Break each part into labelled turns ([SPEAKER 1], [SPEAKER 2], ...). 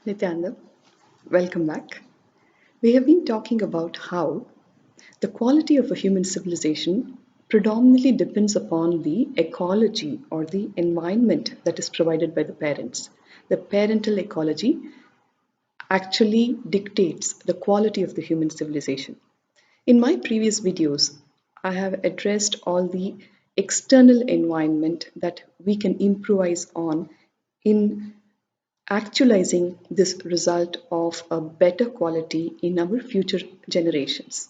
[SPEAKER 1] Nityananda, welcome back. We have been talking about how the quality of a human civilization predominantly depends upon the ecology or the environment that is provided by the parents. The parental ecology actually dictates the quality of the human civilization. In my previous videos, I have addressed all the external environment that we can improvise on in actualizing this result of a better quality in our future generations.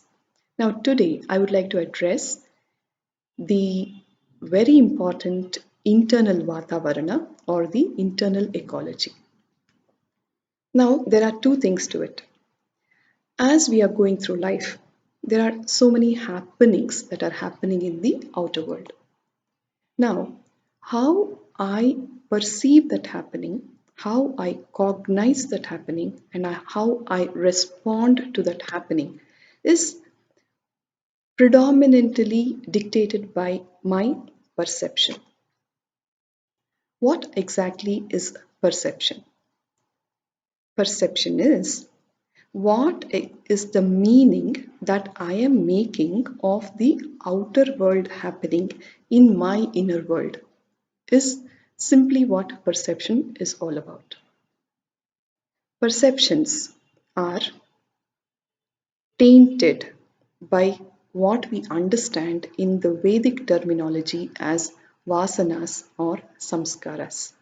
[SPEAKER 1] Now, today I would like to address the very important internal Vatavarana or the internal ecology. Now, there are two things to it. As we are going through life, there are so many happenings that are happening in the outer world. Now, how I perceive that happening, how I cognize that happening, and how I respond to that happening is predominantly dictated by my perception. What exactly is perception? Perception is what is the meaning that I am making of the outer world happening in my inner world, is simply what perception is all about. Perceptions are tainted by what we understand in the Vedic terminology as vasanas or samskaras.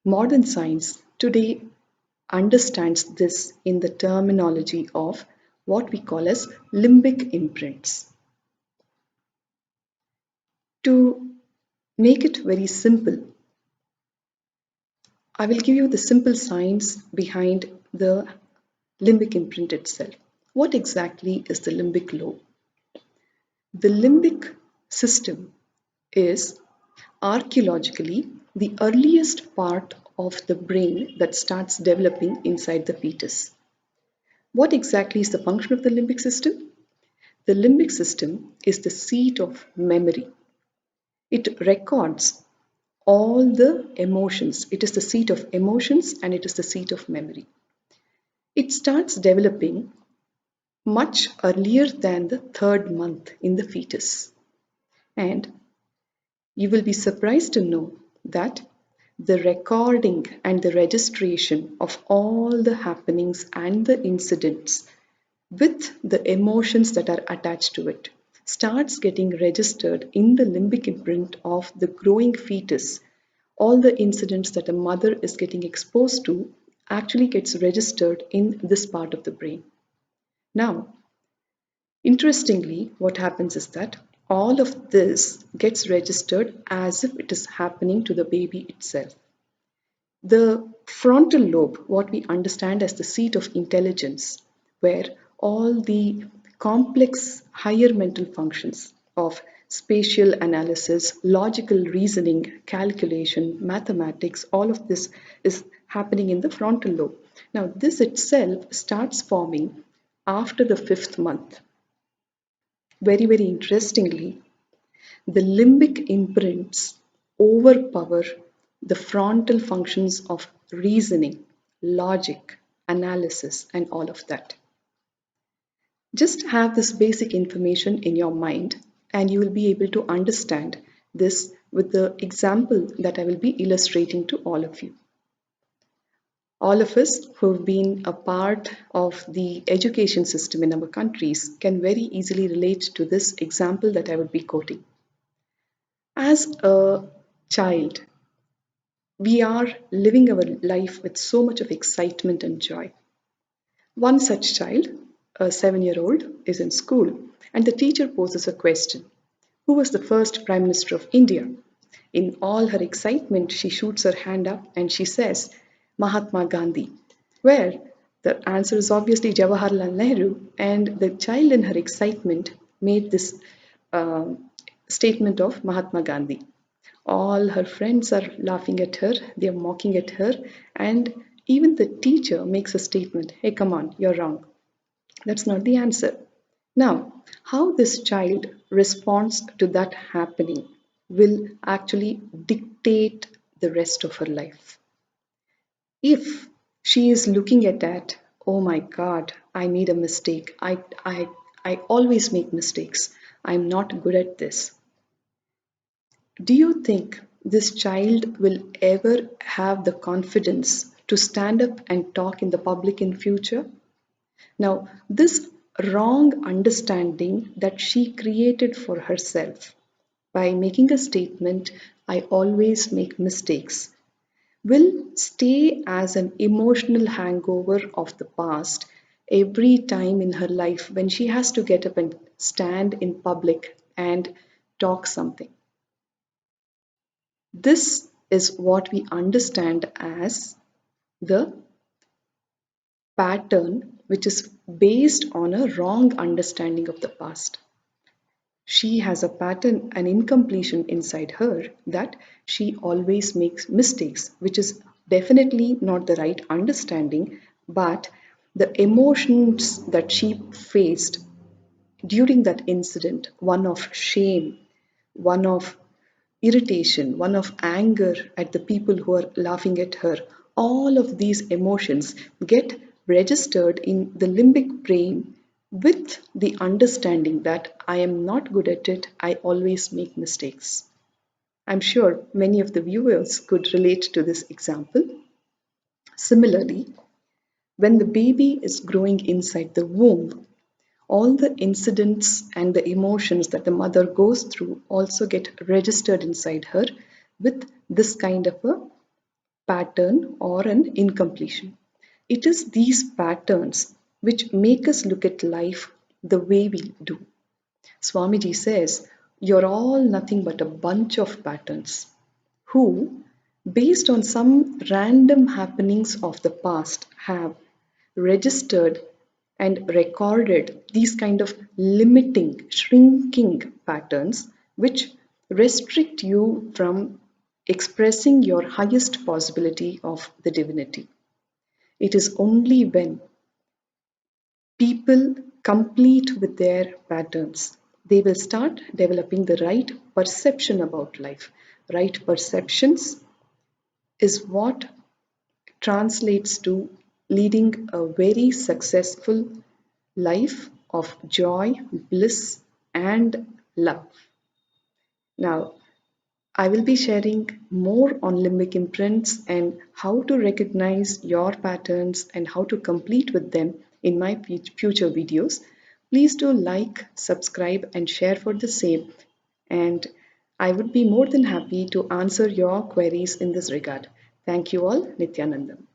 [SPEAKER 1] Modern science today understands this in the terminology of what we call as limbic imprints. To make it very simple, I will give you the simple science behind the limbic imprint itself. What exactly is the limbic lobe? The limbic system is archaeologically the earliest part of the brain that starts developing inside the fetus. What exactly is the function of the limbic system? The limbic system is the seat of memory. It records all the emotions. It is the seat of emotions and it is the seat of memory. It starts developing much earlier than the third month in the fetus. And you will be surprised to know that the recording and the registration of all the happenings and the incidents with the emotions that are attached to it starts getting registered in the limbic imprint of the growing fetus. All the incidents that a mother is getting exposed to actually gets registered in this part of the brain. Now, interestingly, what happens is that all of this gets registered as if it is happening to the baby itself. The frontal lobe, what we understand as the seat of intelligence, where all the complex higher mental functions of spatial analysis, logical reasoning, calculation, mathematics, all of this is happening in the frontal lobe. Now, this itself starts forming after the fifth month. Very, very interestingly, the limbic imprints overpower the frontal functions of reasoning, logic, analysis, and all of that. Just have this basic information in your mind, and you will be able to understand this with the example that I will be illustrating to all of you. All of us who have been a part of the education system in our countries can very easily relate to this example that I would be quoting. As a child, we are living our life with so much of excitement and joy. One such child, a 7-year-old, is in school and the teacher poses a question: who was the first Prime Minister of India? In all her excitement, she shoots her hand up and she says, Mahatma Gandhi. Where the answer is obviously Jawaharlal Nehru, and the child in her excitement made this uh, statement of Mahatma Gandhi. All her friends are laughing at her, they are mocking at her, and even the teacher makes a statement: hey, come on, you're wrong. That's not the answer. Now, how this child responds to that happening will actually dictate the rest of her life. If She is looking at that. Oh my God, I made a mistake. I always make mistakes. I'm not good at this. Do you think this child will ever have the confidence to stand up and talk in the public in future? Now, this wrong understanding that she created for herself by making a statement, I always make mistakes, will stay as an emotional hangover of the past every time in her life when she has to get up and stand in public and talk something. This is what we understand as the pattern, which is based on a wrong understanding of the past. She has a pattern, an incompletion inside her that she always makes mistakes, which is definitely not the right understanding, but the emotions that she faced during that incident, one of shame, one of irritation, one of anger at the people who are laughing at her, all of these emotions get registered in the limbic brain with the understanding that I am not good at it, I always make mistakes. I'm sure many of the viewers could relate to this example. Similarly, when the baby is growing inside the womb, all the incidents and the emotions that the mother goes through also get registered inside her with this kind of a pattern or an incompletion. It is these patterns which make us look at life the way we do. Swamiji says, you're all nothing but a bunch of patterns who, based on some random happenings of the past, have registered and recorded these kind of limiting, shrinking patterns which restrict you from expressing your highest possibility of the divinity. It is only when people complete with their patterns they will start developing the right perception about life. Right perceptions is what translates to leading a very successful life of joy, bliss, and love. Now, I will be sharing more on limbic imprints and how to recognize your patterns and how to complete with them in my future videos. Please do like, subscribe, and share for the same. And I would be more than happy to answer your queries in this regard. Thank you all. Nityanandam.